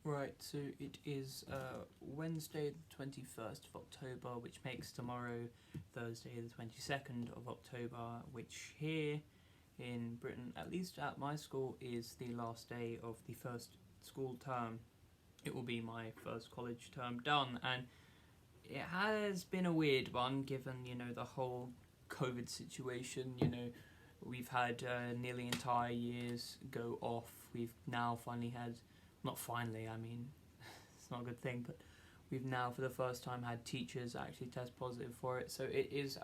Right, so it is Wednesday the 21st of October, which makes tomorrow Thursday the 22nd of October, which here in Britain, at least at my school, is the last day of the first school term. It will be my first college term done, and it has been a weird one given, the whole COVID situation. We've had nearly entire years go off. We've now finally had, not finally, I mean, it's not a good thing, but we've now for the first time had teachers actually test positive for it. So it is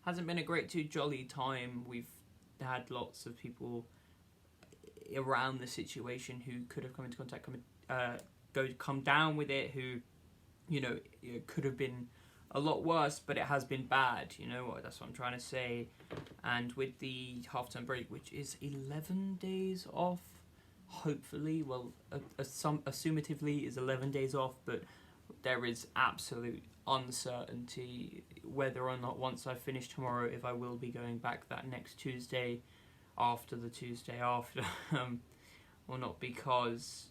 hasn't been a great too jolly time. We've had lots of people around the situation who could have come into contact, come down with it, who, it could have been a lot worse, but it has been bad, that's what I'm trying to say. And with the half-term break, which is 11 days off, hopefully, well, assumatively is 11 days off, but there is absolute uncertainty whether or not once I finish tomorrow, if I will be going back that next Tuesday after the Tuesday after, or not, because,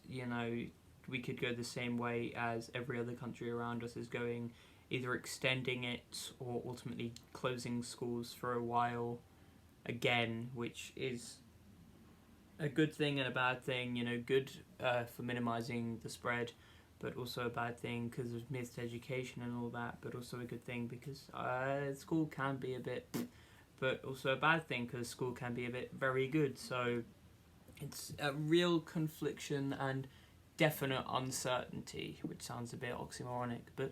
we could go the same way as every other country around us is going, either extending it or ultimately closing schools for a while again, which is a good thing and a bad thing. Good for minimising the spread, but also a bad thing because of missed education and all that, but also a good thing because school can be a bit, but also a bad thing because school can be a bit very good. So it's a real confliction and definite uncertainty, which sounds a bit oxymoronic, but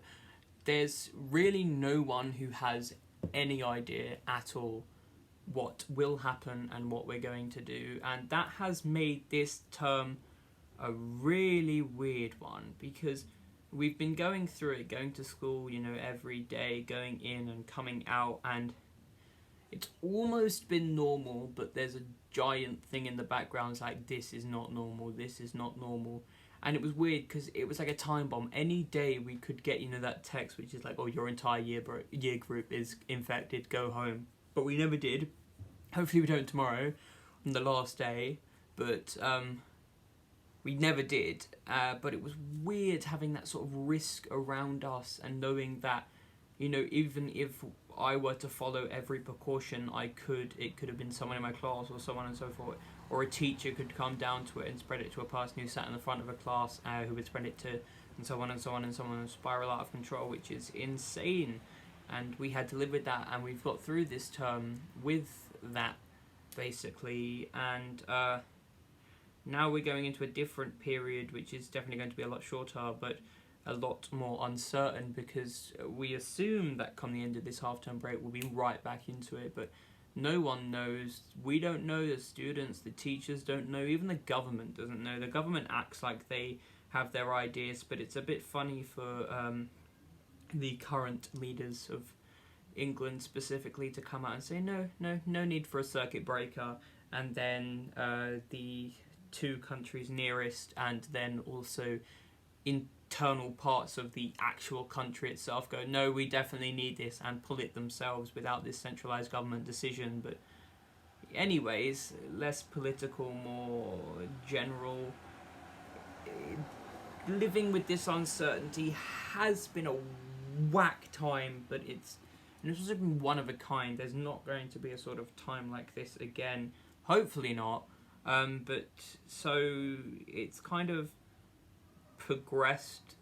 there's really no one who has any idea at all what will happen and what we're going to do, and that has made this term a really weird one, because we've been going through it, going to school, every day, going in and coming out, and it's almost been normal, but there's a giant thing in the background. It's like, this is not normal, this is not normal. And it was weird because it was like a time bomb. Any day we could get, that text which is like, oh, your entire year group is infected, go home. But we never did. Hopefully we don't tomorrow, on the last day. But we never did. But it was weird having that sort of risk around us and knowing that, even if I were to follow every precaution it could have been someone in my class or someone and so forth. Or a teacher could come down to it and spread it to a person who sat in the front of a class, who would spread it to, and so on and so on, and someone would spiral out of control, which is insane. And we had to live with that, and we've got through this term with that, basically. And now we're going into a different period, which is definitely going to be a lot shorter, but a lot more uncertain, because we assume that come the end of this half-term break, we'll be right back into it, but no one knows. We don't know, the students, the teachers don't know, even the government doesn't know. The government acts like they have their ideas, but it's a bit funny for the current leaders of England specifically to come out and say, no need for a circuit breaker, and then the two countries nearest and then also internal parts of the actual country itself go, no, we definitely need this, and pull it themselves without this centralised government decision. But anyways, less political, more general. Living with this uncertainty has been a whack time, but this has been one of a kind. There's not going to be a sort of time like this again. Hopefully not. But so it's kind of progressed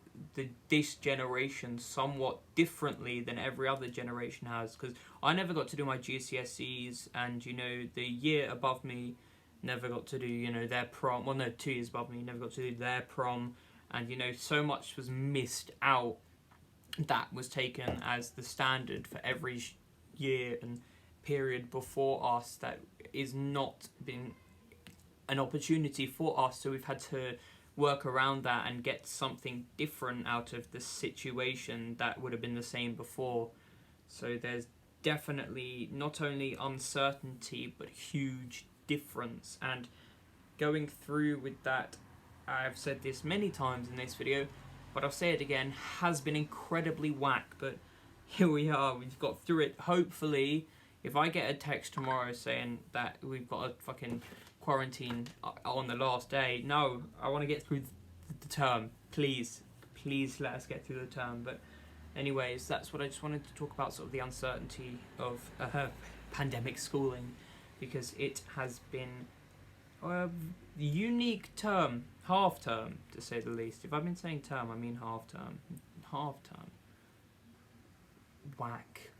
this generation somewhat differently than every other generation has, because I never got to do my GCSEs, and the year above me never got to do their prom. Well, no, 2 years above me never got to do their prom, and so much was missed out that was taken as the standard for every year and period before us that is not been an opportunity for us. So we've had to work around that and get something different out of the situation that would have been the same before. So there's definitely not only uncertainty but huge difference, and going through with that, I've said this many times in this video, but I'll say it again, has been incredibly whack. But here we are, we've got through it. Hopefully, if I get a text tomorrow saying that we've got a fucking quarantine on the last day, no, I want to get through the term. Please let us get through the term. But anyways, that's what I just wanted to talk about, sort of the uncertainty of pandemic schooling, because it has been a unique term, half term to say the least. If I've been saying term, I mean half term. Half term. Whack.